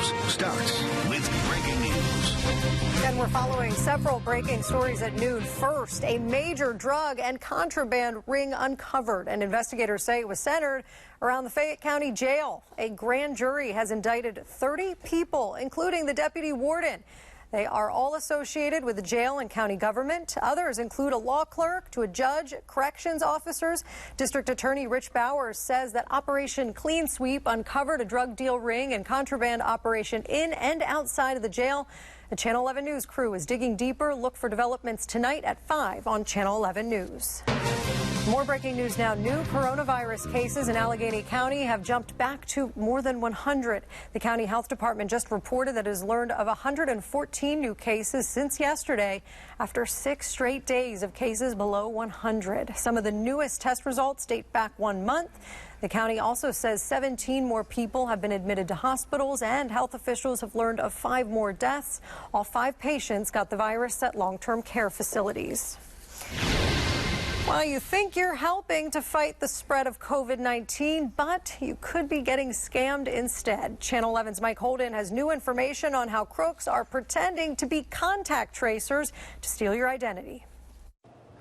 News starts with breaking news. And we're following several breaking stories at noon. First, a major drug and contraband ring uncovered, and investigators say it was centered around the Fayette County Jail. A grand jury has indicted 30 people, including the deputy warden. They are all associated with the jail and county government. Others include a law clerk to a judge, corrections officers. District Attorney Rich Bowers says that Operation Clean Sweep uncovered a drug deal ring and contraband operation in and outside of the jail. The Channel 11 News crew is digging deeper. Look for developments tonight at 5 on Channel 11 News. More breaking news now. New coronavirus cases in Allegheny County have jumped back to more than 100. The county health department just reported that it has learned of 114 new cases since yesterday after 6 straight days of cases below 100. Some of the newest test results date back 1 month. The county also says 17 more people have been admitted to hospitals, and health officials have learned of 5 more deaths. All 5 patients got the virus at long-term care facilities. Well, you think you're helping to fight the spread of COVID-19, but you could be getting scammed instead. Channel 11's Mike Holden has new information on how crooks are pretending to be contact tracers to steal your identity.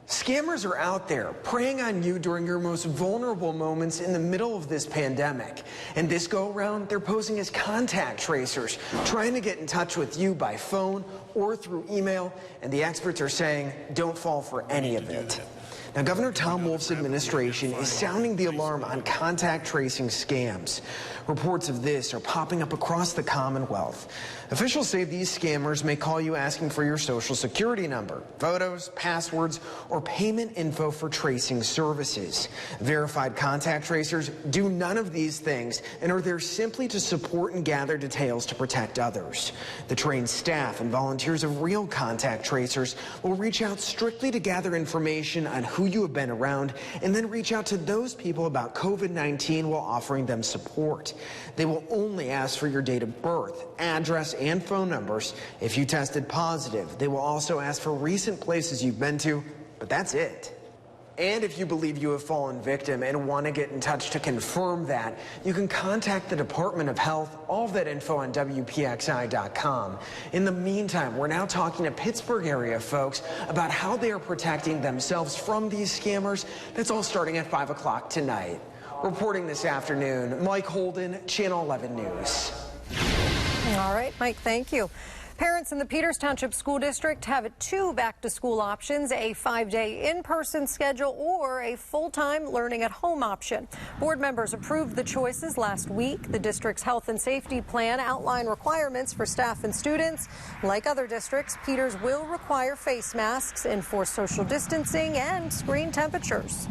Scammers are out there preying on you during your most vulnerable moments in the middle of this pandemic. And this go around, they're posing as contact tracers, trying to get in touch with you by phone or through email. And the experts are saying, don't fall for any of it. Now, Governor Tom Wolf's administration is sounding the alarm on contact tracing scams. Reports of this are popping up across the Commonwealth. Officials say these scammers may call you asking for your social security number, photos, passwords, or payment info for tracing services. Verified contact tracers do none of these things and are there simply to support and gather details to protect others. The trained staff and volunteers of real contact tracers will reach out strictly to gather information on who you have been around and then reach out to those people about COVID-19 while offering them support. They will only ask for your date of birth, address, and phone numbers. If you tested positive, they will also ask for recent places you've been to, but that's it. And if you believe you have fallen victim and want to get in touch to confirm that, you can contact the Department of Health. All of that info on WPXI.com. In the meantime, we're now talking to Pittsburgh area folks about how they are protecting themselves from these scammers. That's all starting at 5 o'clock tonight. Reporting this afternoon, Mike Holden, Channel 11 News. All right, Mike, thank you. Parents in the Peters Township School District have 2 back-to-school options, a 5-day in-person schedule or a full-time learning-at-home option. Board members approved the choices last week. The district's health and safety plan outlined requirements for staff and students. Like other districts, Peters will require face masks, enforce social distancing, and screen temperatures.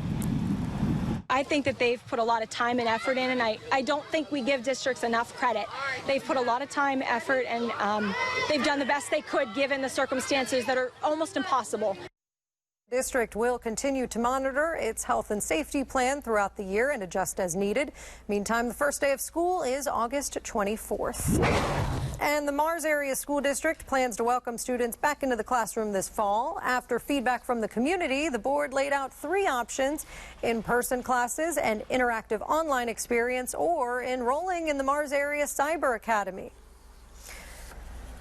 I think that they've put a lot of time and effort in, and I don't think we give districts enough credit. They've put a lot of time, effort, and they've done the best they could given the circumstances that are almost impossible. The district will continue to monitor its health and safety plan throughout the year and adjust as needed. Meantime, the first day of school is August 24th. And the Mars Area School District plans to welcome students back into the classroom this fall. After feedback from the community, the board laid out 3 options: in-person classes, an interactive online experience, or enrolling in the Mars Area Cyber Academy.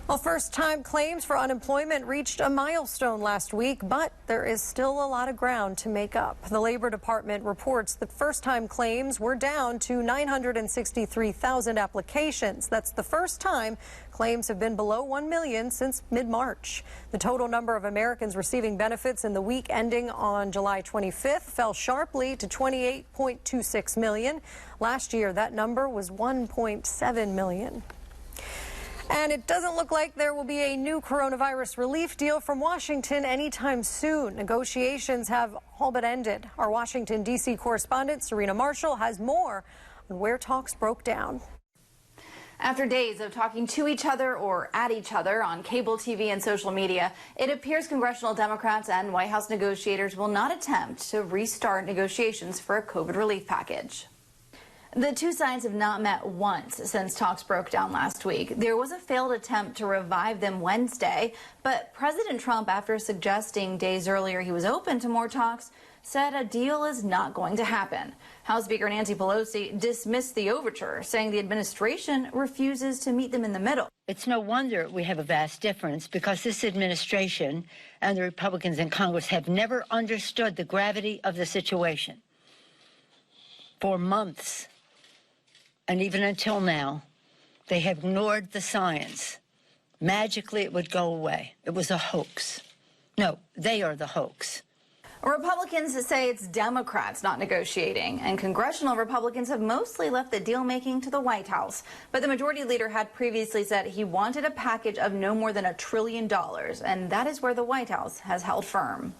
Well, first-time claims for unemployment reached a milestone last week, but there is still a lot of ground to make up. The Labor Department reports that first-time claims were down to 963,000 applications. That's the first time claims have been below 1 million since mid-March. The total number of Americans receiving benefits in the week ending on July 25th fell sharply to 28.26 million. Last year, that number was 1.7 million. And it doesn't look like there will be a new coronavirus relief deal from Washington anytime soon. Negotiations have all but ended. Our Washington, D.C. correspondent Serena Marshall has more on where talks broke down. After days of talking to each other or at each other on cable TV and social media, it appears congressional Democrats and White House negotiators will not attempt to restart negotiations for a COVID relief package. The two sides have not met once since talks broke down last week. There was a failed attempt to revive them Wednesday, but President Trump, after suggesting days earlier he was open to more talks, said a deal is not going to happen. House Speaker Nancy Pelosi dismissed the overture, saying the administration refuses to meet them in the middle. It's no wonder we have a vast difference, because this administration and the Republicans in Congress have never understood the gravity of the situation. For months, and even until now, they have ignored the science. Magically, it would go away. It was a hoax. No, they are the hoax. Republicans say it's Democrats not negotiating, and congressional Republicans have mostly left the deal-making to the White House. But the majority leader had previously said he wanted a package of no more than $1 trillion, and that is where the White House has held firm.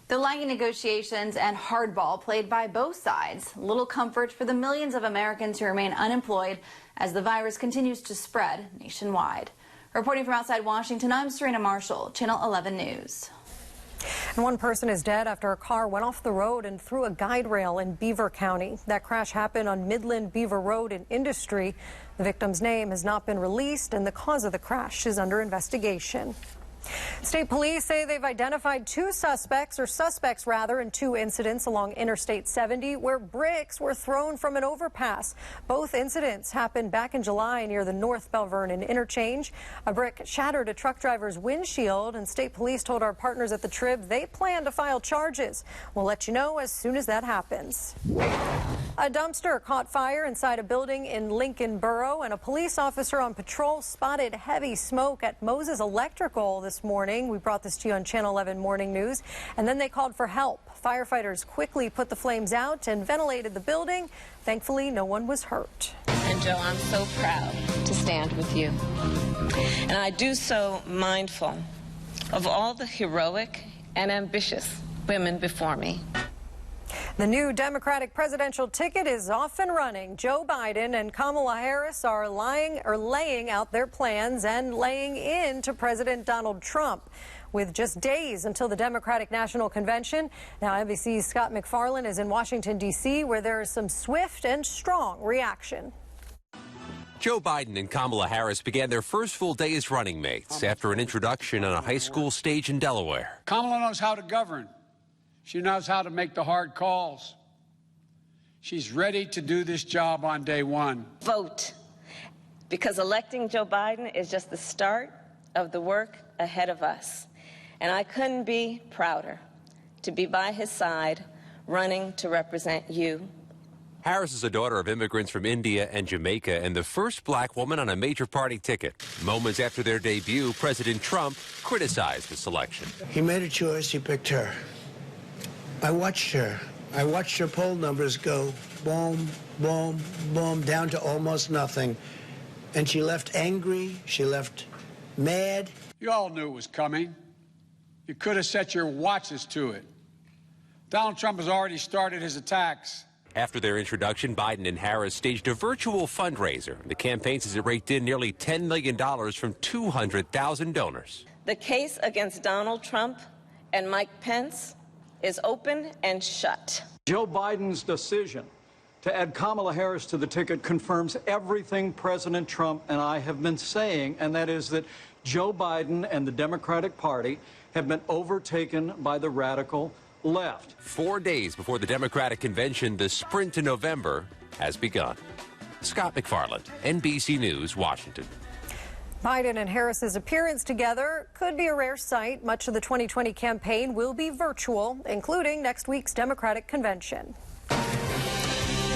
The lagging negotiations and hardball played by both sides. Little comfort for the millions of Americans who remain unemployed as the virus continues to spread nationwide. Reporting from outside Washington, I'm Serena Marshall, Channel 11 News. And one person is dead after a car went off the road and through a guide rail in Beaver County. That crash happened on Midland Beaver Road in Industry. The victim's name has not been released, and the cause of the crash is under investigation. State police say they've identified suspects in two incidents along Interstate 70 where bricks were thrown from an overpass. Both incidents happened back in July near the North Bell Vernon interchange. A brick shattered a truck driver's windshield, and state police told our partners at the Trib they plan to file charges. We'll let you know as soon as that happens. A dumpster caught fire inside a building in Lincoln Borough, and a police officer on patrol spotted heavy smoke at Moses Electrical this morning. We brought this to you on Channel 11 Morning News, and then they called for help. Firefighters quickly put the flames out and ventilated the building. Thankfully, no one was hurt. And Joe, I'm so proud to stand with you. And I do so mindful of all the heroic and ambitious women before me. The new Democratic presidential ticket is off and running. Joe Biden and Kamala Harris are laying out their plans and laying into President Donald Trump. With just days until the Democratic National Convention, now NBC's Scott MacFarlane is in Washington, D.C., where there is some swift and strong reaction. Joe Biden and Kamala Harris began their first full day as running mates after an introduction on a high school stage in Delaware. Kamala knows how to govern. She knows how to make the hard calls. She's ready to do this job on day one. Vote, because electing Joe Biden is just the start of the work ahead of us. And I couldn't be prouder to be by his side, running to represent you. Harris is a daughter of immigrants from India and Jamaica and the first black woman on a major party ticket. Moments after their debut, President Trump criticized the selection. He made a choice. He picked her. I watched her. I watched her poll numbers go boom, boom, boom, down to almost nothing. And she left angry. She left mad. You all knew it was coming. You could have set your watches to it. Donald Trump has already started his attacks. After their introduction, Biden and Harris staged a virtual fundraiser. The campaign says it raked in nearly $10 million from 200,000 donors. The case against Donald Trump and Mike Pence is open and shut. Joe Biden's decision to add Kamala Harris to the ticket confirms everything President Trump and I have been saying, and that is that Joe Biden and the Democratic Party have been overtaken by the radical left. 4 days before the Democratic convention, the sprint to November has begun. Scott MacFarlane, NBC News, Washington. Biden and Harris's appearance together could be a rare sight. Much of the 2020 campaign will be virtual, including next week's Democratic convention.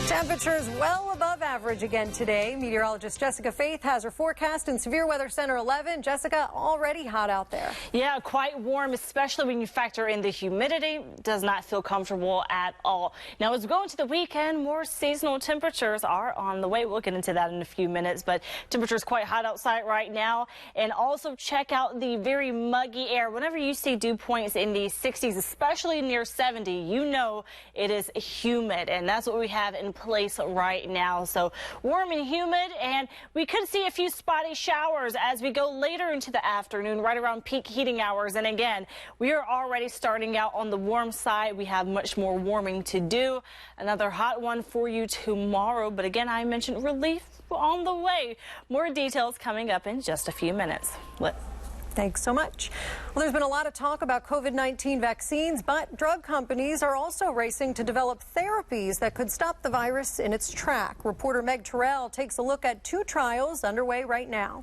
Temperatures well above average again today. Meteorologist Jessica Faith has her forecast in Severe Weather Center 11. Jessica, already hot out there. Yeah, quite warm, especially when you factor in the humidity. Does not feel comfortable at all. Now, as we go into the weekend, more seasonal temperatures are on the way. We'll get into that in a few minutes, but temperatures quite hot outside right now. And also check out the very muggy air. Whenever you see dew points in the 60s, especially near 70, you know it is humid, and that's what we have in place right now. So warm and humid, and we could see a few spotty showers as we go later into the afternoon, right around peak heating hours. And again, we are already starting out on the warm side. We have much more warming to do. Another hot one for you tomorrow. But again, I mentioned relief on the way. More details coming up in just a few minutes. Thanks so much. Well, there's been a lot of talk about COVID-19 vaccines, but drug companies are also racing to develop therapies that could stop the virus in its track. Reporter Meg Terrell takes a look at 2 trials underway right now.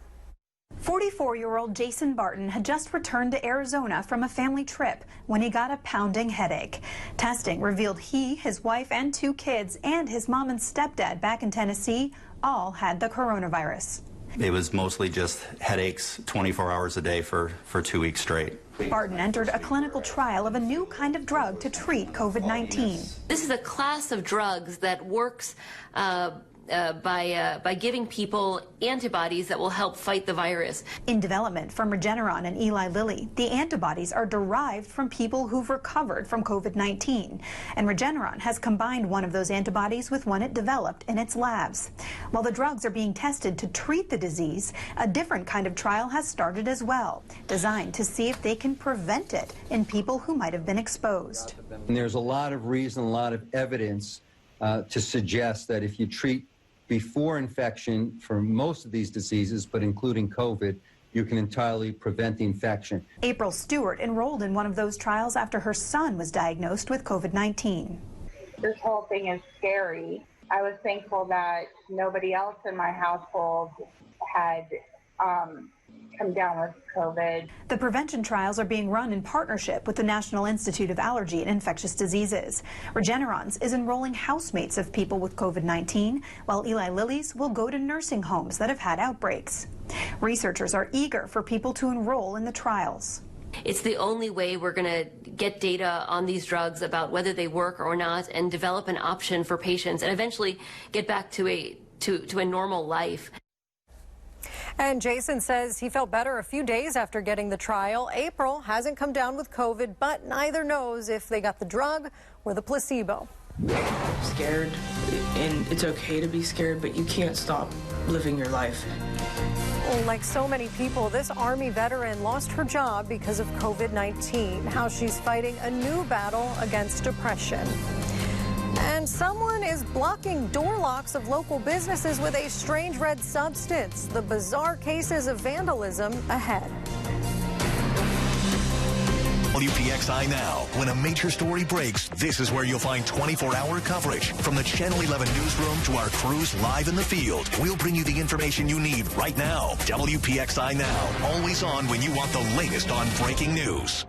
44-year-old Jason Barton had just returned to Arizona from a family trip when he got a pounding headache. Testing revealed he, his wife, and 2 kids, and his mom and stepdad back in Tennessee all had the coronavirus. It was mostly just headaches 24 hours a day for 2 weeks straight. Barton entered a clinical trial of a new kind of drug to treat COVID-19. This is a class of drugs that works by giving people antibodies that will help fight the virus. In development from Regeneron and Eli Lilly, the antibodies are derived from people who've recovered from COVID-19. And Regeneron has combined one of those antibodies with one it developed in its labs. While the drugs are being tested to treat the disease, a different kind of trial has started as well, designed to see if they can prevent it in people who might have been exposed. And there's a lot of reason, a lot of evidence to suggest that if you treat before infection for most of these diseases, but including COVID, you can entirely prevent the infection. April Stewart enrolled in one of those trials after her son was diagnosed with COVID-19. This whole thing is scary. I was thankful that nobody else in my household had come down with COVID. The prevention trials are being run in partnership with the National Institute of Allergy and Infectious Diseases. Regeneron's is enrolling housemates of people with COVID-19, while Eli Lilly's will go to nursing homes that have had outbreaks. Researchers are eager for people to enroll in the trials. It's the only way we're going to get data on these drugs about whether they work or not and develop an option for patients and eventually get back to a normal life. And Jason says he felt better a few days after getting the trial. April hasn't come down with COVID, but neither knows if they got the drug or the placebo. Scared, and it's okay to be scared, but you can't stop living your life. Like so many people, this Army veteran lost her job because of COVID-19. How she's fighting a new battle against depression. And someone is blocking door locks of local businesses with a strange red substance. The bizarre cases of vandalism ahead. WPXI Now. When a major story breaks, this is where you'll find 24-hour coverage. From the Channel 11 newsroom to our crews live in the field, we'll bring you the information you need right now. WPXI Now. Always on when you want the latest on breaking news.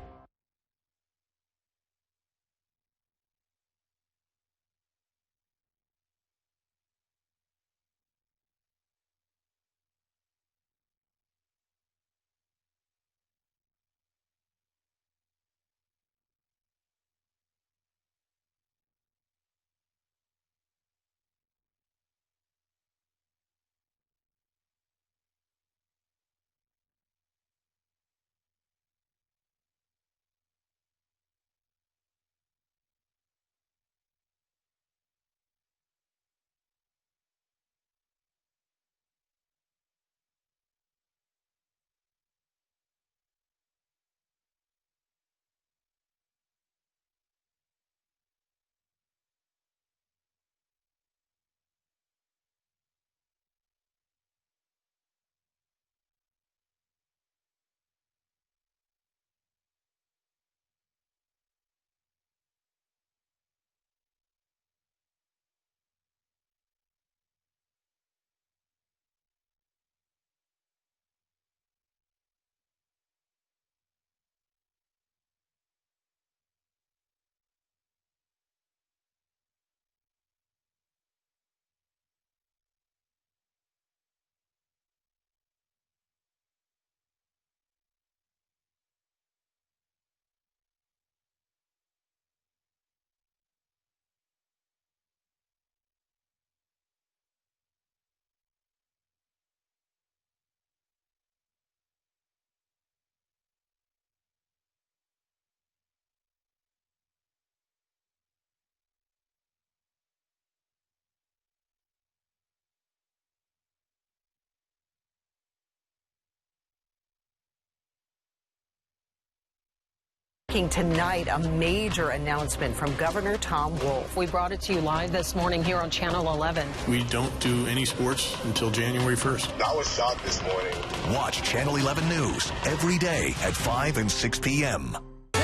Tonight, a major announcement from Governor Tom Wolf. We brought it to you live this morning here on Channel 11. We don't do any sports until January 1st. I was shocked this morning. Watch Channel 11 News every day at 5 and 6 p.m.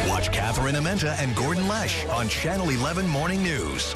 Watch Catherine Amenta and Gordon Lesh on Channel 11 Morning News.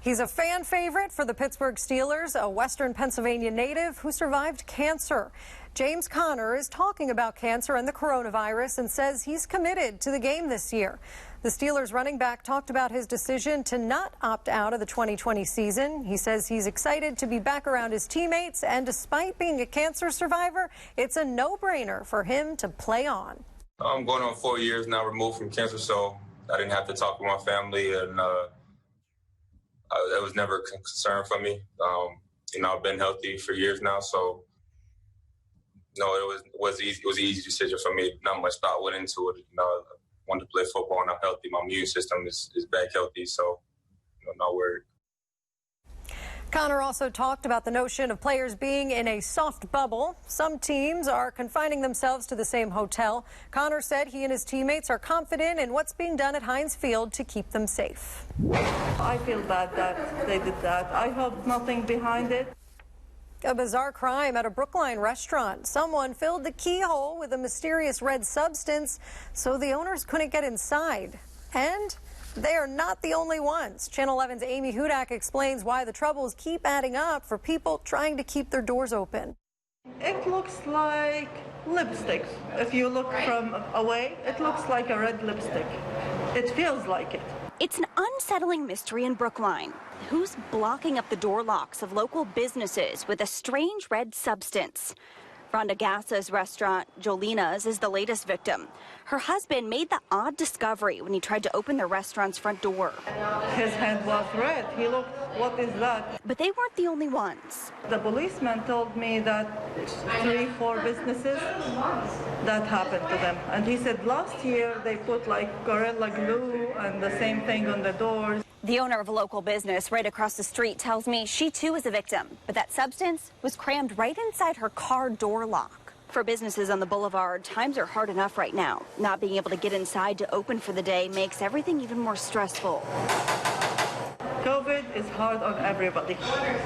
He's a fan favorite for the Pittsburgh Steelers, a Western Pennsylvania native who survived cancer. James Conner is talking about cancer and the coronavirus and says he's committed to the game this year. The Steelers running back talked about his decision to not opt out of the 2020 season. He says he's excited to be back around his teammates, and despite being a cancer survivor, it's a no-brainer for him to play on. I'm going on 4 years now removed from cancer, so I didn't have to talk with my family, and that was never a concern for me. I've been healthy for years now, so no, it was easy. It was an easy decision for me. Not much thought went into it. I wanted to play football, and I'm healthy. My immune system is back healthy, so not worried. Conner also talked about the notion of players being in a soft bubble. Some teams are confining themselves to the same hotel. Conner said he and his teammates are confident in what's being done at Heinz Field to keep them safe. I feel bad that they did that. I hope nothing behind it. A bizarre crime at a Brookline restaurant. Someone filled the keyhole with a mysterious red substance so the owners couldn't get inside. And they are not the only ones. Channel 11's Amy Hudak explains why the troubles keep adding up for people trying to keep their doors open. It looks like lipstick. If you look from away, it looks like a red lipstick. It feels like it. It's an unsettling mystery in Brookline. Who's blocking up the door locks of local businesses with a strange red substance? Rhonda Gassa's restaurant, Jolina's, is the latest victim. Her husband made the odd discovery when he tried to open the restaurant's front door. His hand was red. He looked, what is that? But they weren't the only ones. The policeman told me that 3-4 businesses that happened to them. And he said last year they put like Gorilla Glue and the same thing on the doors. The owner of a local business right across the street tells me she too is a victim, but that substance was crammed right inside her car door lock. For businesses on the boulevard, times are hard enough right now. Not being able to get inside to open for the day makes everything even more stressful. COVID is hard on everybody.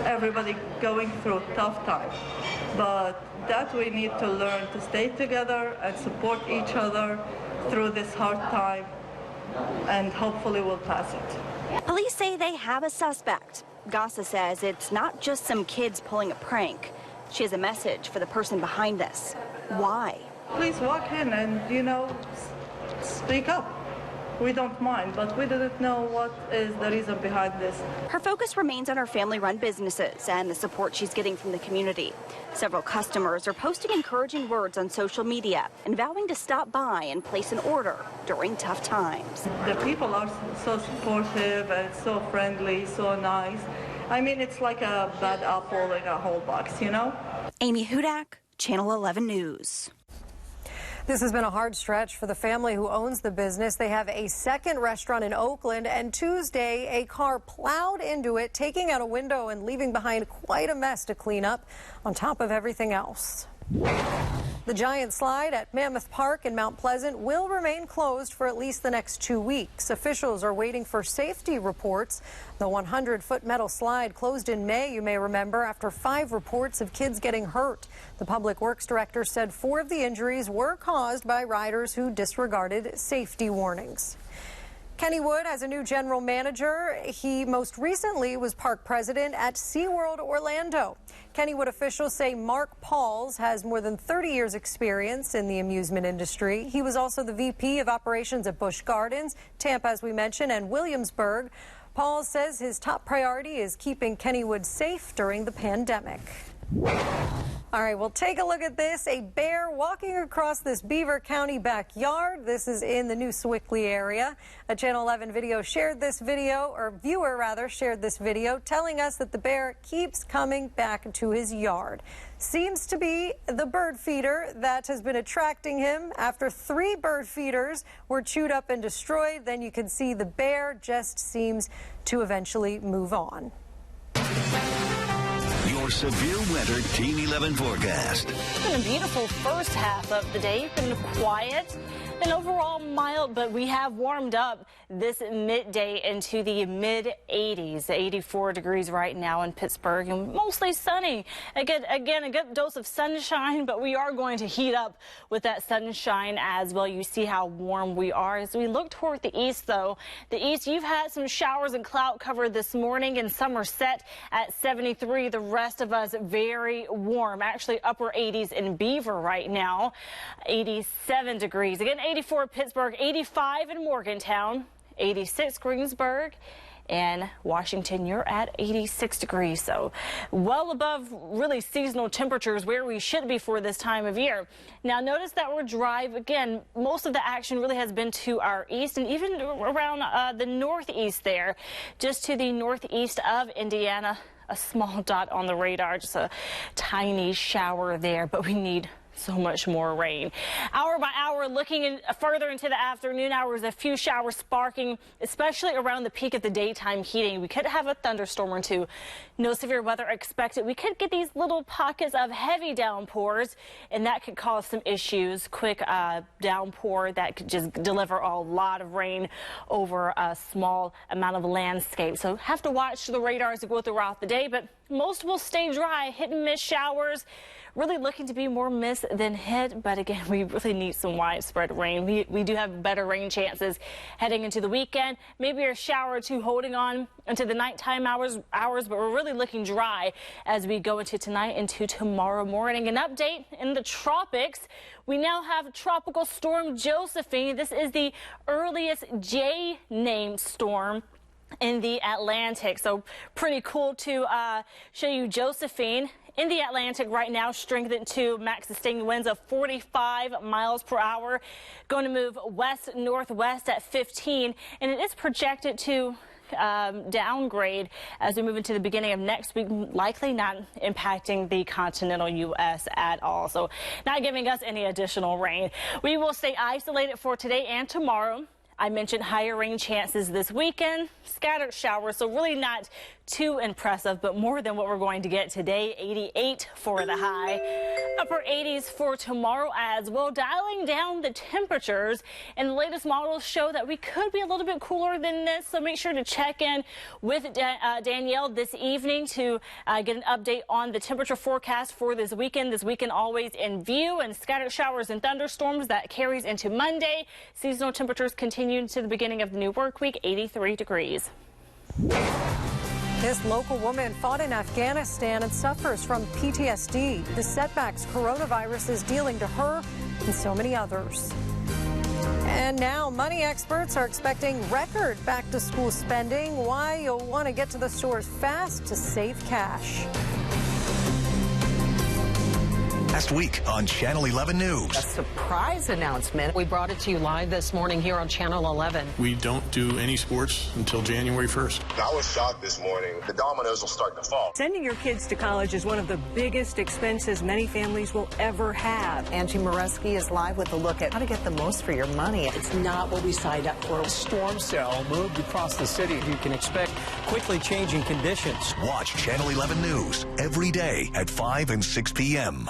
Everybody going through a tough time. But that we need to learn to stay together and support each other through this hard time, and hopefully we'll pass it. Police say they have a suspect. Gassa says it's not just some kids pulling a prank. She has a message for the person behind this. Why? Please walk in and, speak up. We don't mind, but we didn't know what is the reason behind this. Her focus remains on her family-run businesses and the support she's getting from the community. Several customers are posting encouraging words on social media and vowing to stop by and place an order during tough times. The people are so supportive and so friendly, so nice. I mean, it's like a bad apple in a whole box, Amy Hudak, Channel 11 News. This has been a hard stretch for the family who owns the business. They have a second restaurant in Oakland, and Tuesday, a car plowed into it, taking out a window and leaving behind quite a mess to clean up on top of everything else. The giant slide at Mammoth Park in Mount Pleasant will remain closed for at least the next 2 weeks. Officials are waiting for safety reports. The 100-foot metal slide closed in May, you may remember, after 5 reports of kids getting hurt. The public works director said 4 of the injuries were caused by riders who disregarded safety warnings. Kennywood has a new general manager. He most recently was park president at SeaWorld Orlando. Kennywood officials say Mark Pauls has more than 30 years experience in the amusement industry. He was also the VP of operations at Busch Gardens, Tampa, as we mentioned, and Williamsburg. Pauls says his top priority is keeping Kennywood safe during the pandemic. All right, well, take a look at this. A bear walking across this Beaver County backyard. This is in the new Sewickley area. A Channel 11 video shared this video, or viewer rather, shared this video, telling us that the bear keeps coming back to his yard. Seems to be the bird feeder that has been attracting him. After 3 bird feeders were chewed up and destroyed, then you can see the bear just seems to eventually move on. You're your severe winter Team 11 forecast. It's been a beautiful first half of the day. It's been quiet and overall mild, but we have warmed up this midday into the mid-80s, 84 degrees right now in Pittsburgh, and mostly sunny. Again, a good dose of sunshine, but we are going to heat up with that sunshine as well. You see how warm we are. As we look toward the east, though, the east, you've had some showers and cloud cover this morning, and some are set at 73. The rest of us very warm, actually upper 80s in Beaver right now, 87 degrees. Again, 84 Pittsburgh, 85 in Morgantown, 86 Greensburg, and Washington, you're at 86 degrees. So well above really seasonal temperatures where we should be for this time of year. Now notice that we're dry. Again, most of the action really has been to our east and even around the northeast there, just to the northeast of Indiana. A small dot on the radar, just a tiny shower there, but we need so much more rain. Hour by hour, looking further into the afternoon hours, a few showers sparking, especially around the peak of the daytime heating. We could have a thunderstorm or two. No severe weather expected. We could get these little pockets of heavy downpours, and that could cause some issues. Quick downpour that could just deliver a lot of rain over a small amount of landscape. So have to watch the radar as we go throughout the day, but most will stay dry. Hit and miss showers. Really looking to be more miss than hit, but again, we really need some widespread rain. We do have better rain chances heading into the weekend. Maybe a shower or two holding on into the nighttime hours, but we're really looking dry as we go into tonight into tomorrow morning. An update in the tropics. We now have Tropical Storm Josephine. This is the earliest J-named storm in the Atlantic. So pretty cool to show you Josephine in the Atlantic right now, strengthened to max sustaining winds of 45 miles per hour. Going to move west-northwest at 15, and it is projected to downgrade as we move into the beginning of next week, likely not impacting the continental U.S. at all. So not giving us any additional rain. We will stay isolated for today and tomorrow. I mentioned higher rain chances this weekend, scattered showers, so really not too impressive, but more than what we're going to get today. 88 for the high, upper 80s for tomorrow as well. Dialing down the temperatures, and the latest models show that we could be a little bit cooler than this, so make sure to check in with Danielle this evening to get an update on the temperature forecast for this weekend. This weekend always in view, and scattered showers and thunderstorms that carries into Monday. Seasonal temperatures continue to the beginning of the new work week, 83 degrees. This local woman fought in Afghanistan and suffers from PTSD. The setbacks coronavirus is dealing to her and so many others. And now money experts are expecting record back-to-school spending. Why you'll want to get to the stores fast to save cash. Last week on Channel 11 News. A surprise announcement. We brought it to you live this morning here on Channel 11. We don't do any sports until January 1st. I was shocked this morning. The dominoes will start to fall. Sending your kids to college is one of the biggest expenses many families will ever have. Angie Moreski is live with a look at how to get the most for your money. It's not what we signed up for. A storm cell moved across the city. You can expect quickly changing conditions. Watch Channel 11 News every day at 5 and 6 p.m.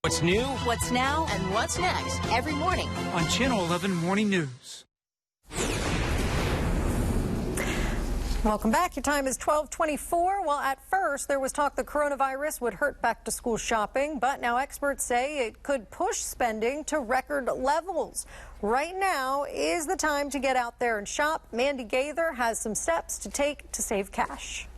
What's new? What's now and what's next every morning On Channel 11 Morning News. Welcome back. Your time is 12:24. Well, at first, there was talk the coronavirus would hurt back-to-school shopping, but now experts say it could push spending to record levels. Right now is the time to get out there and shop. Mandy Gaither has some steps to take to save cash.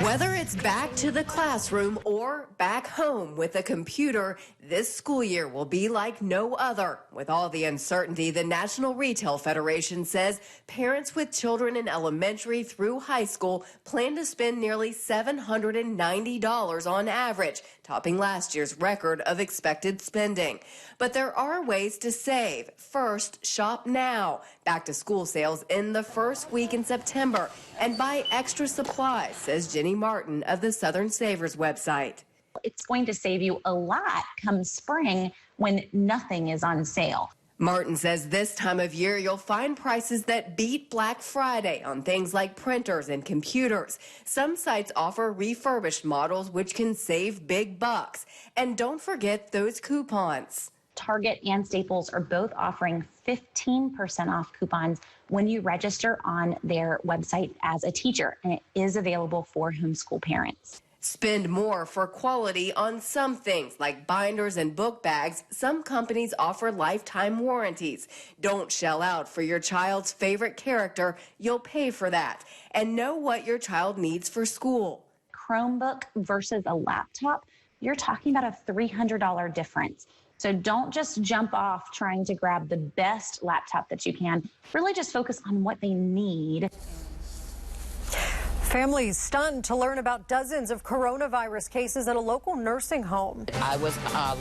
Whether it's back to the classroom or back home with a computer, this school year will be like no other. With all the uncertainty, the National Retail Federation says parents with children in elementary through high school plan to spend nearly $790 on average, topping last year's record of expected spending. But there are ways to save. First, shop now. Back to school sales in the first week in September, and buy extra supplies, says Jenny Martin of the Southern Savers website. It's going to save you a lot come spring when nothing is on sale. Martin says this time of year you'll find prices that beat Black Friday on things like printers and computers. Some sites offer refurbished models which can save big bucks. And don't forget those coupons. Target and Staples are both offering 15% off coupons when you register on their website as a teacher, and it is available for homeschool parents. Spend more for quality on some things like binders and book bags. Some companies offer lifetime warranties. Don't shell out for your child's favorite character. You'll pay for that. And know what your child needs for school. Chromebook versus a laptop, you're talking about a $300 difference. So don't just jump off trying to grab the best laptop that you can. Really just focus on what they need. Families stunned to learn about dozens of coronavirus cases at a local nursing home. I was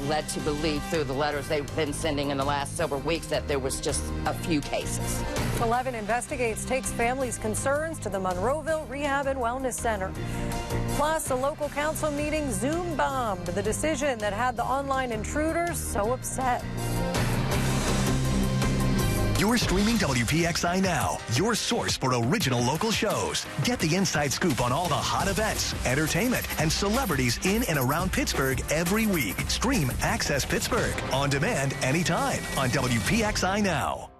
led to believe through the letters they've been sending in the last several weeks that there was just a few cases. 11 Investigates takes families' concerns to the Monroeville Rehab and Wellness Center. Plus, a local council meeting Zoom bombed the decision that had the online intruders so upset. You're streaming WPXI Now, your source for original local shows. Get the inside scoop on all the hot events, entertainment, and celebrities in and around Pittsburgh every week. Stream Access Pittsburgh on demand anytime on WPXI Now.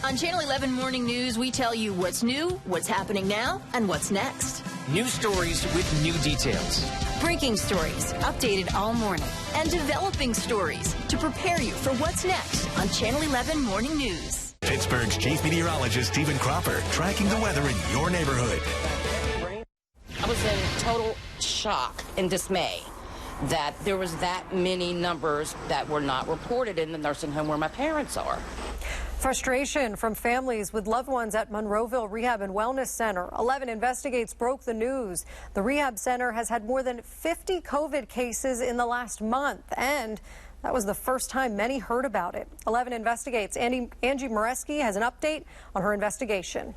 On Channel 11 Morning News, we tell you what's new, what's happening now, and what's next. News stories with new details. Breaking stories, updated all morning. And developing stories to prepare you for what's next on Channel 11 Morning News. Pittsburgh's chief meteorologist, Stephen Cropper, tracking the weather in your neighborhood. I was in total shock and dismay that there was that many numbers that were not reported in the nursing home where my parents are. Frustration from families with loved ones at Monroeville Rehab and Wellness Center. 11 Investigates broke the news. The rehab center has had more than 50 COVID cases in the last month, and that was the first time many heard about it. 11 Investigates. Angie Moreski has an update on her investigation.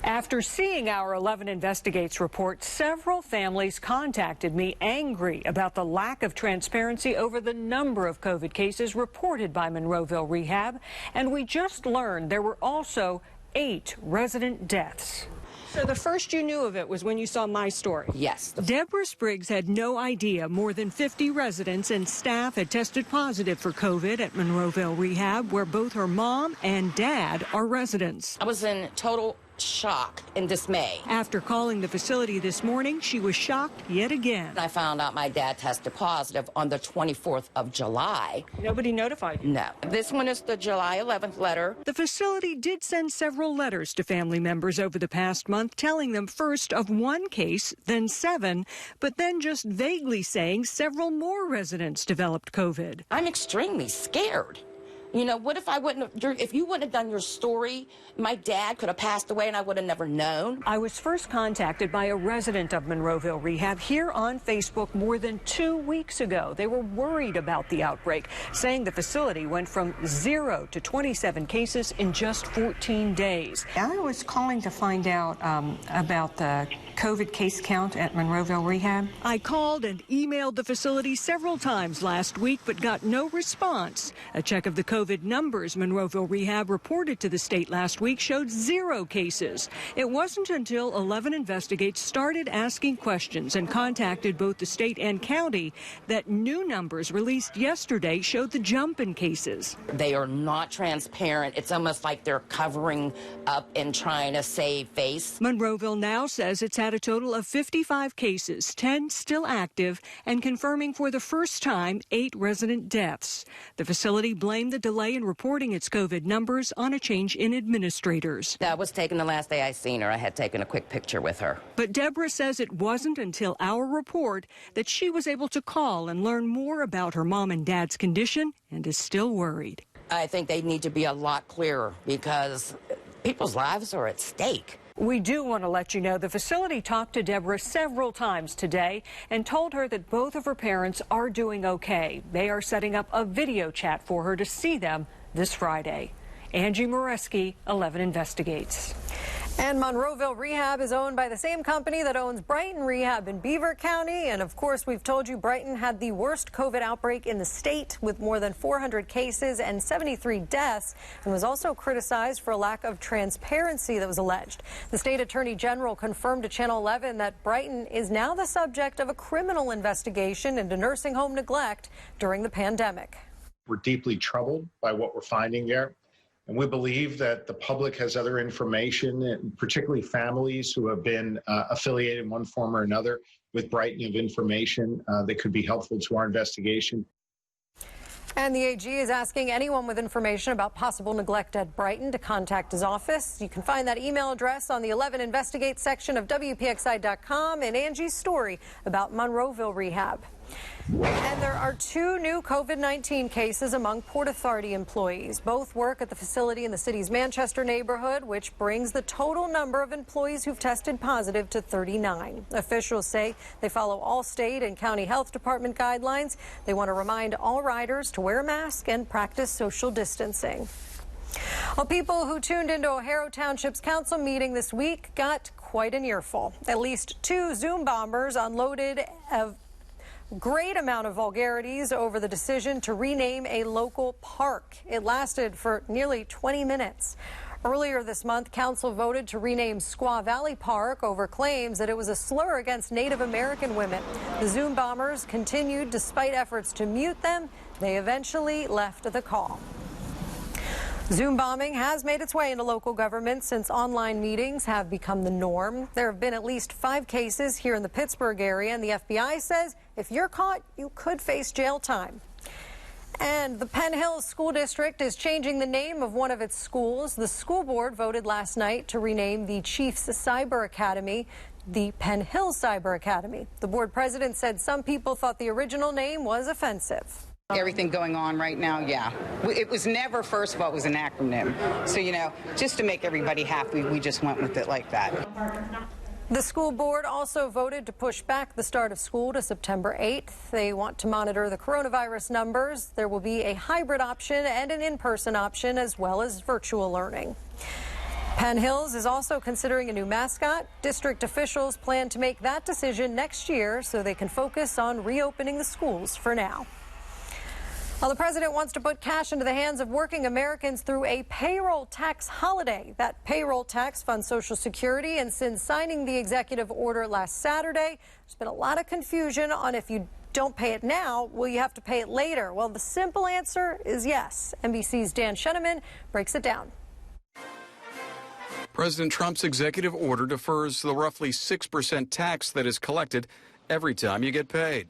After seeing our 11 Investigates report, several families contacted me angry about the lack of transparency over the number of COVID cases reported by Monroeville Rehab. And we just learned there were also 8 resident deaths. So the first you knew of it was when you saw my story? Yes. Deborah Spriggs had no idea more than 50 residents and staff had tested positive for COVID at Monroeville Rehab, where both her mom and dad are residents. I was in total shock and dismay. After calling the facility this morning, she was shocked yet again. I found out my dad tested positive on the 24th of July. Nobody notified you? No. This one is the July 11th letter. The facility did send several letters to family members over the past month, telling them first of 1 case, then 7, but then just vaguely saying several more residents developed COVID. I'm extremely scared. You know, what if if you wouldn't have done your story, my dad could have passed away and I would have never known. I was first contacted by a resident of Monroeville Rehab here on Facebook more than 2 weeks ago. They were worried about the outbreak, saying the facility went from 0 to 27 cases in just 14 days. I was calling to find out about the COVID case count at Monroeville Rehab. I called and emailed the facility several times last week, but got no response. A check of the COVID numbers Monroeville Rehab reported to the state last week showed 0 cases. It wasn't until 11 Investigates started asking questions and contacted both the state and county that new numbers released yesterday showed the jump in cases. They are not transparent. It's almost like they're covering up and trying to save face. Monroeville now says it's had a total of 55 cases, 10 still active, and confirming for the first time 8 resident deaths. The facility blamed the delay in reporting its COVID numbers on a change in administrators. That was taken the last day I seen her. I had taken a quick picture with her. But Deborah says it wasn't until our report that she was able to call and learn more about her mom and dad's condition and is still worried. I think they need to be a lot clearer because people's lives are at stake. We do want to let you know the facility talked to Deborah several times today and told her that both of her parents are doing okay. They are setting up a video chat for her to see them this Friday. Angie Moreski, 11 Investigates. And Monroeville Rehab is owned by the same company that owns Brighton Rehab in Beaver County. And of course, we've told you Brighton had the worst COVID outbreak in the state with more than 400 cases and 73 deaths, and was also criticized for a lack of transparency that was alleged. The state attorney general confirmed to Channel 11 that Brighton is now the subject of a criminal investigation into nursing home neglect during the pandemic. We're deeply troubled by what we're finding there. And we believe that the public has other information, and particularly families who have been affiliated in one form or another with Brighton, of information that could be helpful to our investigation. And the AG is asking anyone with information about possible neglect at Brighton to contact his office. You can find that email address on the 11 Investigate section of WPXI.com and Angie's story about Monroeville Rehab. And there are 2 new COVID-19 cases among Port Authority employees. Both work at the facility in the city's Manchester neighborhood, which brings the total number of employees who've tested positive to 39. Officials say they follow all state and county health department guidelines. They want to remind all riders to wear a mask and practice social distancing. Well, people who tuned into O'Hara Township's council meeting this week got quite an earful. At least 2 Zoom bombers unloaded a great amount of vulgarities over the decision to rename a local park. It lasted for nearly 20 minutes. Earlier this month, council voted to rename Squaw Valley Park over claims that it was a slur against Native American women. The Zoom bombers continued despite efforts to mute them. They eventually left the call. Zoom bombing has made its way into local government since online meetings have become the norm. There have been at least 5 cases here in the Pittsburgh area, and the FBI says if you're caught, you could face jail time. And the Penn Hills School District is changing the name of one of its schools. The school board voted last night to rename the Chiefs Cyber Academy the Penn Hills Cyber Academy. The board president said some people thought the original name was offensive. Everything going on right now, yeah. It was never, first of all, it was an acronym. So, just to make everybody happy, we just went with it like that. The school board also voted to push back the start of school to September 8th. They want to monitor the coronavirus numbers. There will be a hybrid option and an in-person option, as well as virtual learning. Penn Hills is also considering a new mascot. District officials plan to make that decision next year so they can focus on reopening the schools for now. Well, the president wants to put cash into the hands of working Americans through a payroll tax holiday. That payroll tax funds Social Security, and since signing the executive order last Saturday, there's been a lot of confusion on if you don't pay it now, will you have to pay it later? Well, the simple answer is yes. NBC's Dan Sheneman breaks it down. President Trump's executive order defers the roughly 6% tax that is collected every time you get paid.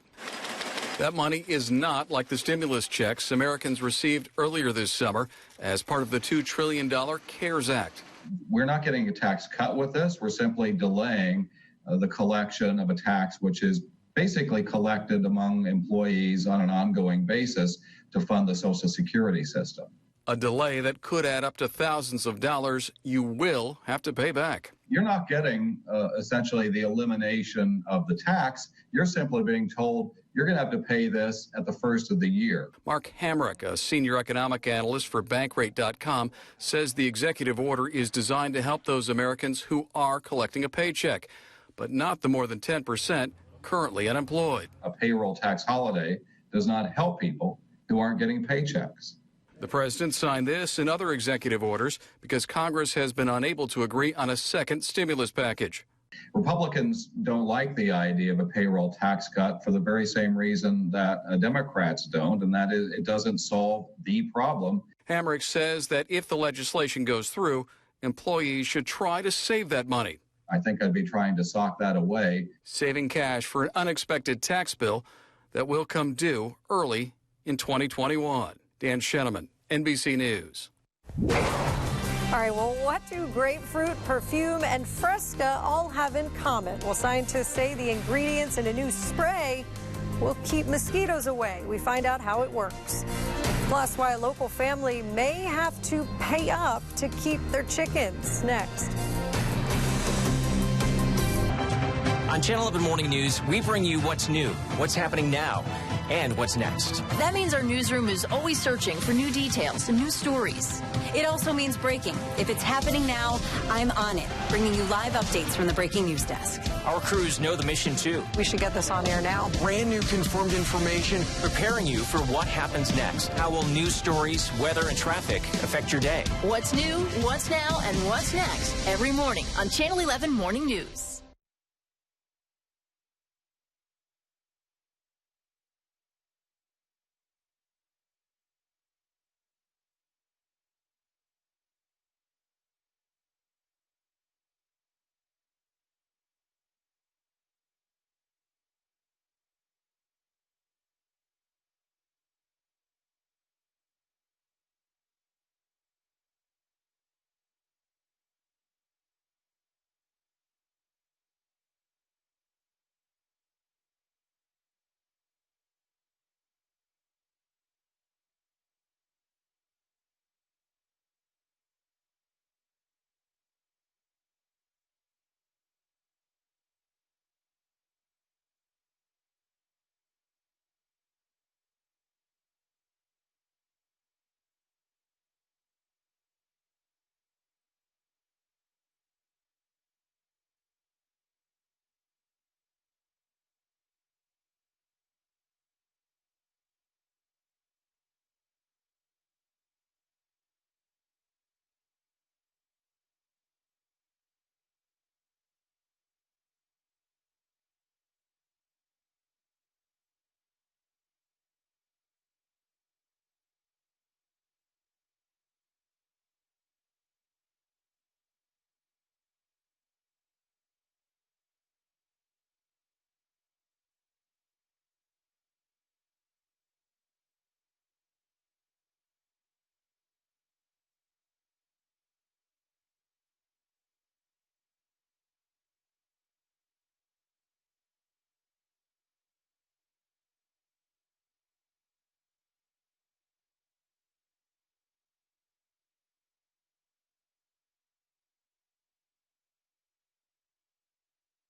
That money is not like the stimulus checks Americans received earlier this summer as part of the $2 trillion CARES Act. We're not getting a tax cut with this. We're simply delaying the collection of a tax which is basically collected among employees on an ongoing basis to fund the Social Security system. A delay that could add up to thousands of dollars you will have to pay back. You're not getting essentially the elimination of the tax. You're simply being told you're going to have to pay this at the first of the year. Mark Hamrick, a senior economic analyst for Bankrate.com, says the executive order is designed to help those Americans who are collecting a paycheck, but not the more than 10% currently unemployed. A payroll tax holiday does not help people who aren't getting paychecks. The president signed this and other executive orders because Congress has been unable to agree on a second stimulus package. Republicans don't like the idea of a payroll tax cut for the very same reason that Democrats don't, and that is it doesn't solve the problem. Hamrick says that if the legislation goes through, employees should try to save that money. I think I'd be trying to sock that away. Saving cash for an unexpected tax bill that will come due early in 2021. Dan Sheneman, NBC News. All right, well, what do grapefruit, perfume, and Fresca all have in common? Well, scientists say the ingredients in a new spray will keep mosquitoes away. We find out how it works. Plus, why a local family may have to pay up to keep their chickens. Next. On Channel 11 Morning News, we bring you what's new, what's happening now, and what's next. That means our newsroom is always searching for new details and new stories. It also means breaking. If it's happening now, I'm on it, bringing you live updates from the breaking news desk. Our crews know the mission, too. We should get this on air now. Brand new confirmed information, preparing you for what happens next. How will news stories, weather, and traffic affect your day? What's new, what's now, and what's next every morning on Channel 11 Morning News.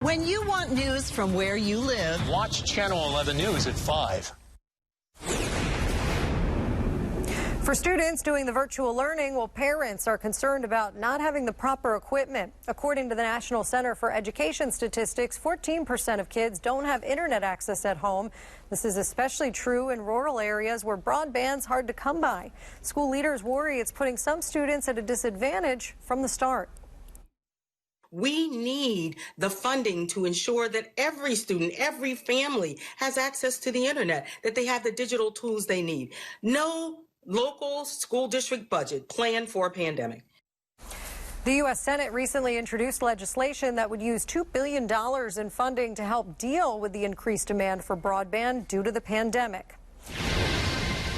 When you want news from where you live, watch Channel 11 News at 5. For students doing the virtual learning, well, parents are concerned about not having the proper equipment. According to the National Center for Education Statistics, 14% of kids don't have internet access at home. This is especially true in rural areas where broadband's hard to come by. School leaders worry it's putting some students at a disadvantage from the start. We need the funding to ensure that every student, every family has access to the internet, that they have the digital tools they need. No local school district budget planned for a pandemic. The U.S. Senate recently introduced legislation that would use $2 billion in funding to help deal with the increased demand for broadband due to the pandemic.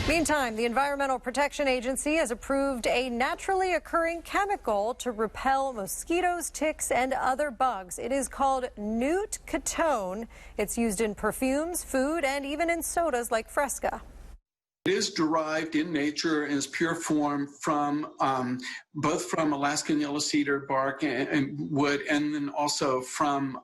Meantime, the Environmental Protection Agency has approved a naturally occurring chemical to repel mosquitoes, ticks, and other bugs. It is called Newt Ketone. It's used in perfumes, food, and even in sodas like Fresca. It is derived in nature in its pure form from both from Alaskan yellow cedar bark and wood, and then also from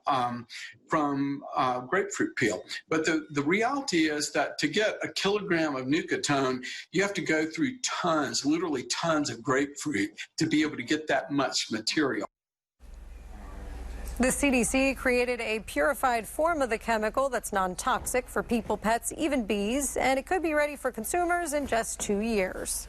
grapefruit peel. But the reality is that to get a kilogram of Newt Ketone, you have to go through tons, literally tons of grapefruit to be able to get that much material. The CDC created a purified form of the chemical that's non-toxic for people, pets, even bees, and it could be ready for consumers in just 2 years.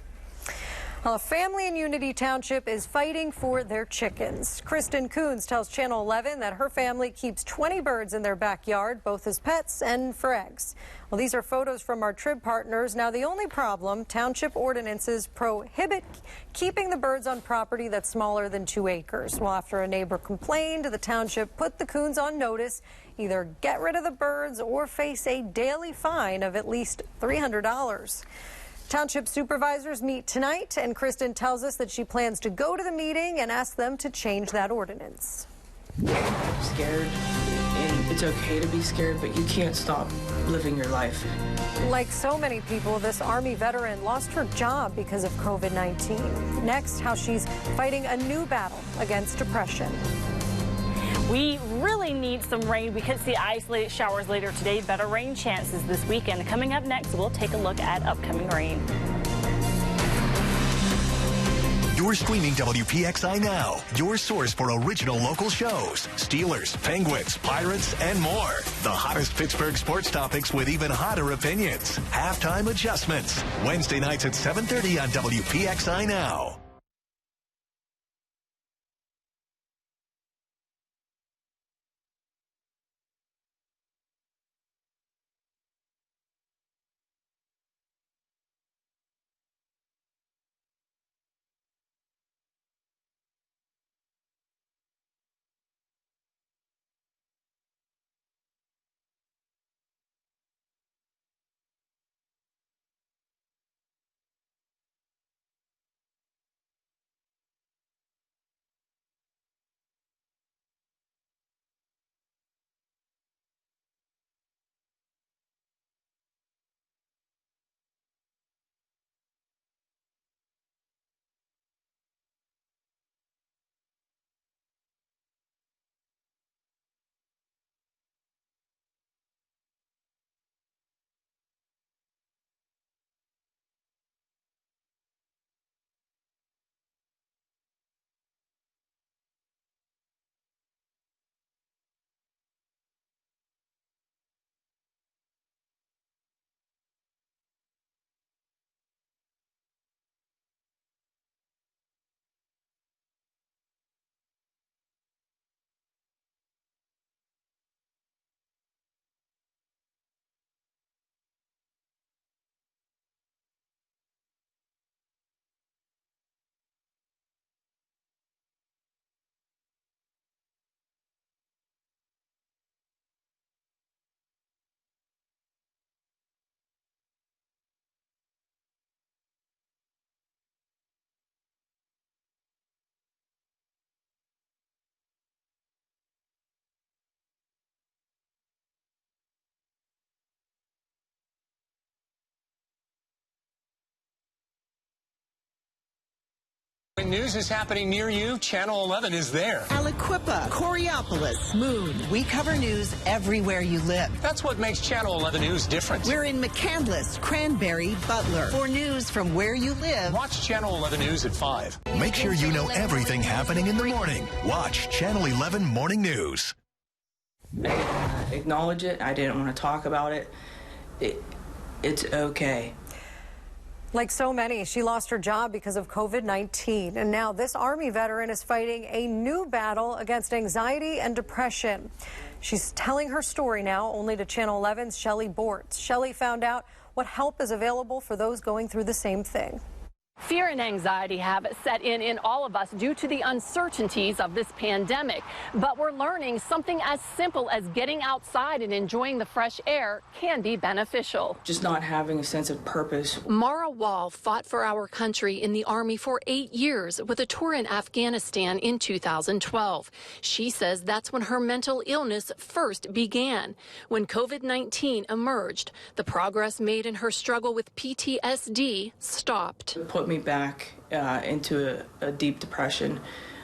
Well, a family in Unity Township is fighting for their chickens. Kristen Coons tells Channel 11 that her family keeps 20 birds in their backyard, both as pets and for eggs. Well, these are photos from our Trib partners. Now, the only problem, township ordinances prohibit keeping the birds on property that's smaller than 2 acres. Well, after a neighbor complained, the township put the Coons on notice. Either get rid of the birds or face a daily fine of at least $300. Township supervisors meet tonight, and Kristen tells us that she plans to go to the meeting and ask them to change that ordinance. I'm scared, and it's okay to be scared, but you can't stop living your life. Like so many people, this Army veteran lost her job because of COVID-19. Next, how she's fighting a new battle against depression. We really need some rain. We could see isolated showers later today. Better rain chances this weekend. Coming up next, we'll take a look at upcoming rain. You're streaming WPXI Now, your source for original local shows, Steelers, Penguins, Pirates, and more. The hottest Pittsburgh sports topics with even hotter opinions. Halftime adjustments. Wednesday nights at 7:30 on WPXI Now. When news is happening near you, Channel 11 is there. Aliquippa, Coraopolis, Moon. We cover news everywhere you live. That's what makes Channel 11 News different. We're in McCandless, Cranberry, Butler. For news from where you live, watch Channel 11 News at 5. Make sure you know everything happening in the morning. Watch Channel 11 Morning News. I acknowledge it. I didn't want to talk about it. It's okay. Like so many, she lost her job because of COVID-19. And now this Army veteran is fighting a new battle against anxiety and depression. She's telling her story now only to Channel 11's Shelley Bortz. Shelley found out what help is available for those going through the same thing. Fear and anxiety have set in all of us due to the uncertainties of this pandemic. But we're learning something as simple as getting outside and enjoying the fresh air can be beneficial. Just not having a sense of purpose. Mara Wall fought for our country in the Army for 8 years with a tour in Afghanistan in 2012. She says that's when her mental illness first began. When COVID-19 emerged, the progress made in her struggle with PTSD stopped. Put me back into a deep depression,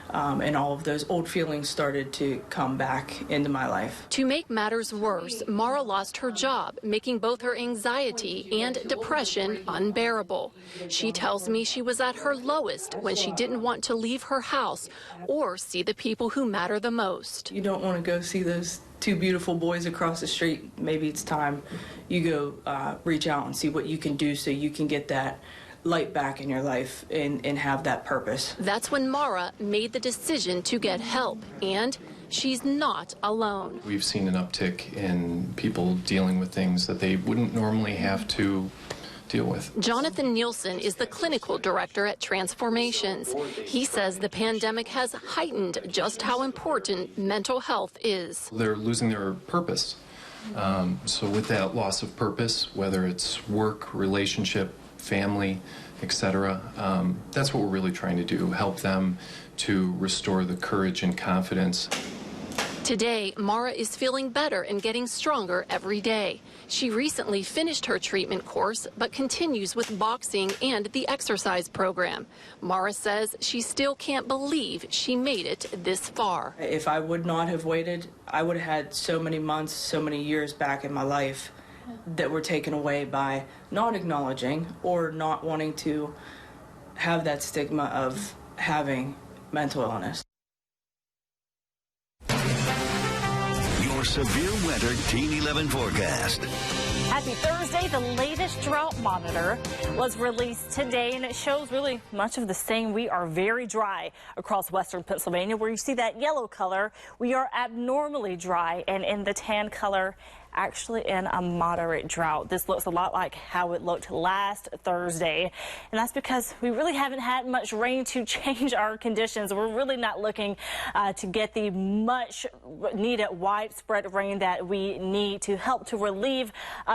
and all of those old feelings started to come back into my life. To make matters worse, Mara lost her job, making both her anxiety and depression unbearable. She tells me she was at her lowest when she didn't want to leave her house or see the people who matter the most. You don't want to go see those two beautiful boys across the street. Maybe it's time you go reach out and see what you can do so you can get that light back in your life and have that purpose. That's when Mara made the decision to get help, and she's not alone. We've seen an uptick in people dealing with things that they wouldn't normally have to deal with. Jonathan Nielsen is the clinical director at Transformations. He says the pandemic has heightened just how important mental health is. They're losing their purpose. So with that loss of purpose, whether it's work, relationship, family, etc., that's what we're really trying to do, help them to restore the courage and confidence. Today, Mara is feeling better and getting stronger every day. She recently finished her treatment course, but continues with boxing and the exercise program. Mara says she still can't believe she made it this far. If I would not have waited, I would have had so many months, so many years back in my life that were taken away by not acknowledging or not wanting to have that stigma of having mental illness. Your severe weather Team 11 forecast. Happy Thursday. The latest drought monitor was released today, and it shows really much of the same. We are very dry across western Pennsylvania. Where you see that yellow color, we are abnormally dry, and in the tan color, actually in a moderate drought. This looks a lot like how it looked last Thursday, and that's because we really haven't had much rain to change our conditions. We're really not looking to get the much needed widespread rain that we need to help to relieve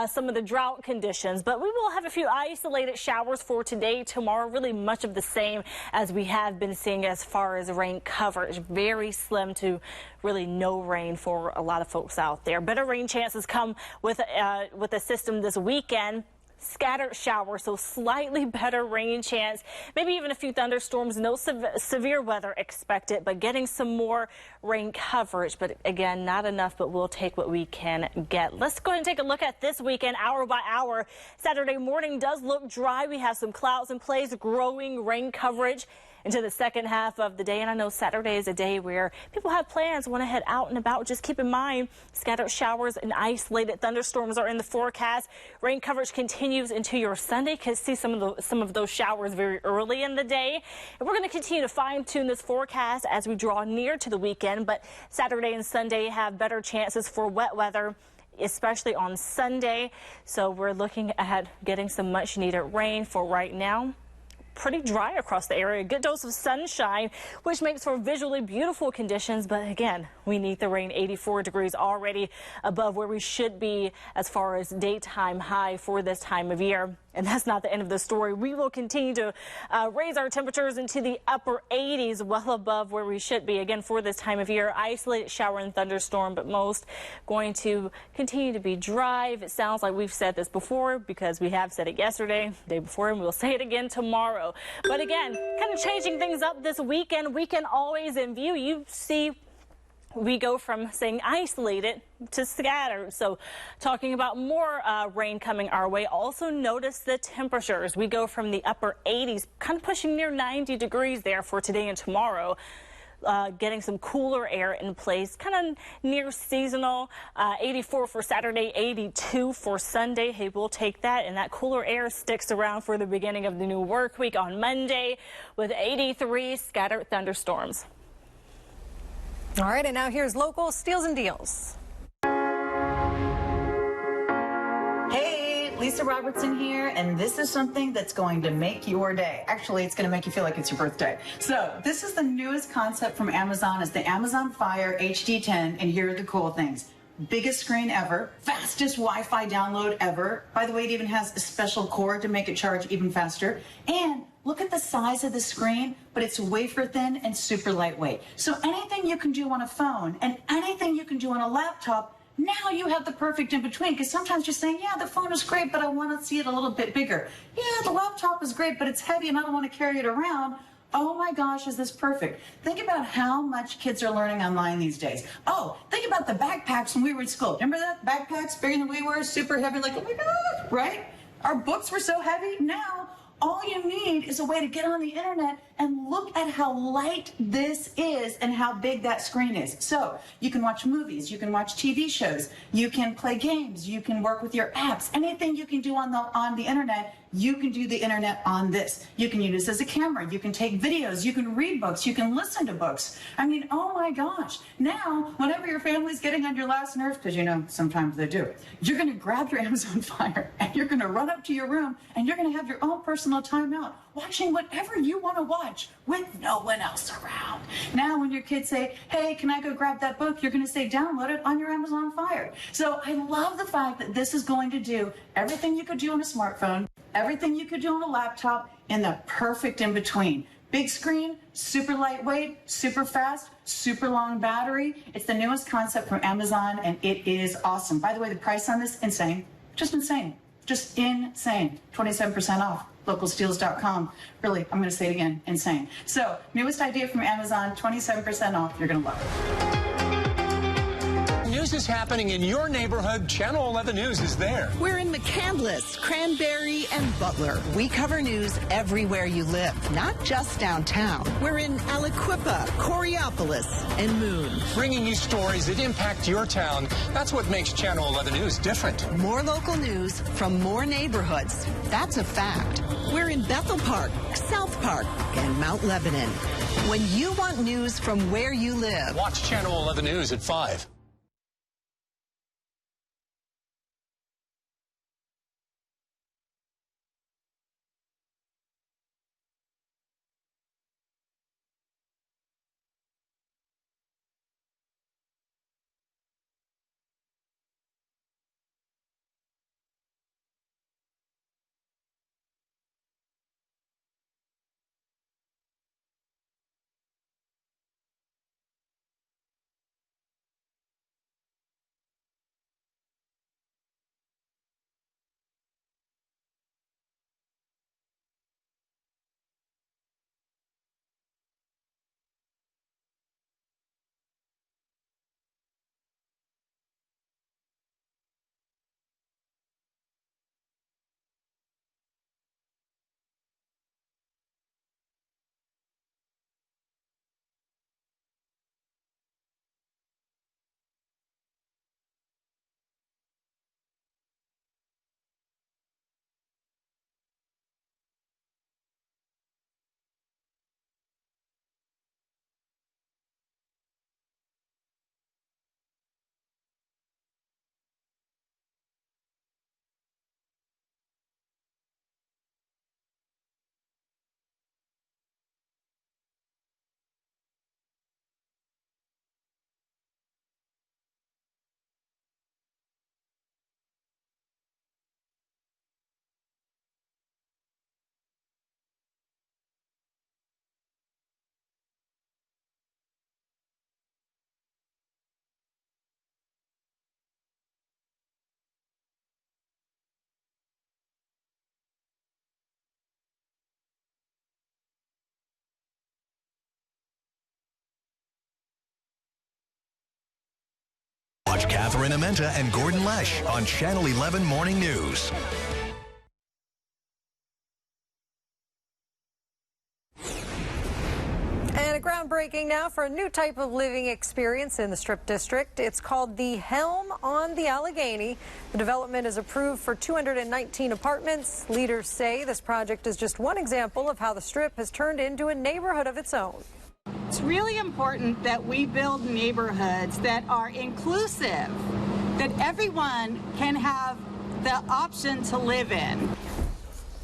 some of the drought conditions, but we will have a few isolated showers for today, tomorrow, really much of the same as we have been seeing as far as rain coverage. Very slim to really no rain for a lot of folks out there. Better rain chances come with the system this weekend. Scattered showers, so slightly better rain chance, maybe even a few thunderstorms. No severe weather expected, but getting some more rain coverage. But again, not enough, but we'll take what we can get. Let's go ahead and take a look at this weekend hour by hour. Saturday morning does look dry. We have some clouds in place, growing rain coverage into the second half of the day. And I know Saturday is a day where people have plans, want to head out and about. Just keep in mind, scattered showers and isolated thunderstorms are in the forecast. Rain coverage continues into your Sunday. Can see some of those showers very early in the day. And we're going to continue to fine tune this forecast as we draw near to the weekend. But Saturday and Sunday have better chances for wet weather, especially on Sunday. So we're looking at getting some much needed rain. For right now, pretty dry across the area. Good dose of sunshine, which makes for visually beautiful conditions. But again, we need the rain. 84 degrees already above where we should be as far as daytime high for this time of year. And that's not the end of the story. We will continue to raise our temperatures into the upper 80s, well above where we should be. Again, for this time of year, isolated shower and thunderstorm, but most going to continue to be dry. It sounds like we've said this before because we have said it yesterday, the day before, and we'll say it again tomorrow. But again, kind of changing things up this weekend. Weekend always in view. You see, we go from saying isolated to scattered. So talking about more rain coming our way. Also notice the temperatures. We go from the upper 80s, kind of pushing near 90 degrees there for today and tomorrow. Getting some cooler air in place, kind of near seasonal. 84 for Saturday, 82 for Sunday. Hey, we'll take that. And that cooler air sticks around for the beginning of the new work week on Monday with 83 scattered thunderstorms. All right, and now here's local steals and deals. Hey, Lisa Robertson here, and this is something that's going to make your day. Actually, it's going to make you feel like it's your birthday. So this is the newest concept from Amazon. It's the Amazon Fire HD10, and here are the cool things. Biggest screen ever, fastest Wi-Fi download ever. By the way, it even has a special cord to make it charge even faster. And look at the size of the screen, but it's wafer thin and super lightweight. So anything you can do on a phone and anything you can do on a laptop, now you have the perfect in between. Because sometimes you're saying, yeah, the phone is great, but I want to see it a little bit bigger. Yeah, the laptop is great, but it's heavy and I don't want to carry it around. Oh my gosh, is this perfect? Think about how much kids are learning online these days. Oh, think about the backpacks when we were in school. Remember that? Backpacks bigger than we were, super heavy, like, oh my God, right? Our books were so heavy. Now, all you need is a way to get on the internet and look at how light this is and how big that screen is. So you can watch movies, you can watch TV shows, you can play games, you can work with your apps. Anything you can do on the internet, you can do the internet on this. You can use this as a camera, you can take videos, you can read books, you can listen to books. I mean, oh my gosh. Now, whenever your family's getting on your last nerve, because you know, sometimes they do, you're gonna grab your Amazon Fire and you're gonna run up to your room and you're gonna have your own personal timeout, watching whatever you wanna watch with no one else around. Now, when your kids say, hey, can I go grab that book? You're gonna say, download it on your Amazon Fire. So I love the fact that this is going to do everything you could do on a smartphone, everything you could do on a laptop, in the perfect in between. Big screen, super lightweight, super fast, super long battery. It's the newest concept from Amazon, and it is awesome. By the way, the price on this, insane. Just insane. Just insane. 27% off. Localsteals.com. Really, I'm going to say it again, insane. So, newest idea from Amazon, 27% off. You're going to love it. News is happening in your neighborhood. Channel 11 News is there. We're in McCandless, Cranberry, and Butler. We cover news everywhere you live, not just downtown. We're in Aliquippa, Coraopolis, and Moon. Bringing you stories that impact your town. That's what makes Channel 11 News different. More local news from more neighborhoods. That's a fact. We're in Bethel Park, South Park, and Mount Lebanon. When you want news from where you live, watch Channel 11 News at 5. Watch Catherine Amenta and Gordon Lesh on Channel 11 Morning News. And a groundbreaking now for a new type of living experience in the Strip District. It's called the Helm on the Allegheny. The development is approved for 219 apartments. Leaders say this project is just one example of how the Strip has turned into a neighborhood of its own. It's really important that we build neighborhoods that are inclusive, that everyone can have the option to live in.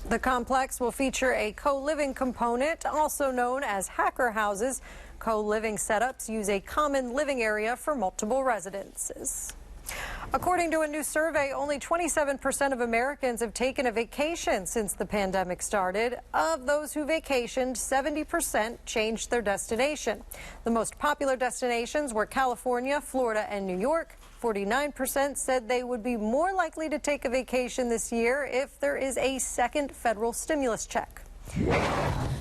The complex will feature a co-living component, also known as hacker houses. Co-living setups use a common living area for multiple residences. According to a new survey, only 27% of Americans have taken a vacation since the pandemic started. Of those who vacationed, 70% changed their destination. The most popular destinations were California, Florida, and New York. 49% said they would be more likely to take a vacation this year if there is a second federal stimulus check.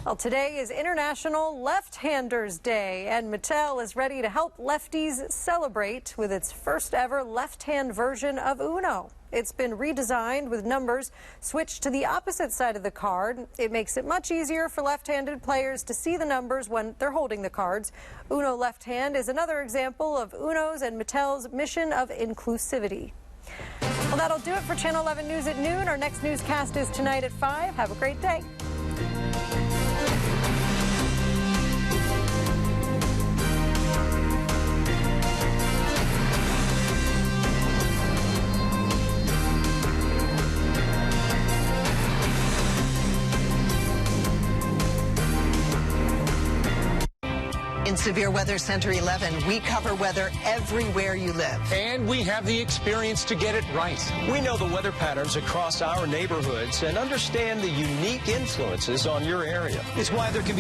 Well, today is International Left-Handers Day, and Mattel is ready to help lefties celebrate with its first ever left-hand version of Uno. It's been redesigned with numbers switched to the opposite side of the card. It makes it much easier for left-handed players to see the numbers when they're holding the cards. Uno Left Hand is another example of Uno's and Mattel's mission of inclusivity. Well, that'll do it for Channel 11 News at noon. Our next newscast is tonight at 5. Have a great day. In Severe Weather Center 11, we cover weather everywhere you live. And we have the experience to get it right. We know the weather patterns across our neighborhoods and understand the unique influences on your area. It's why there can be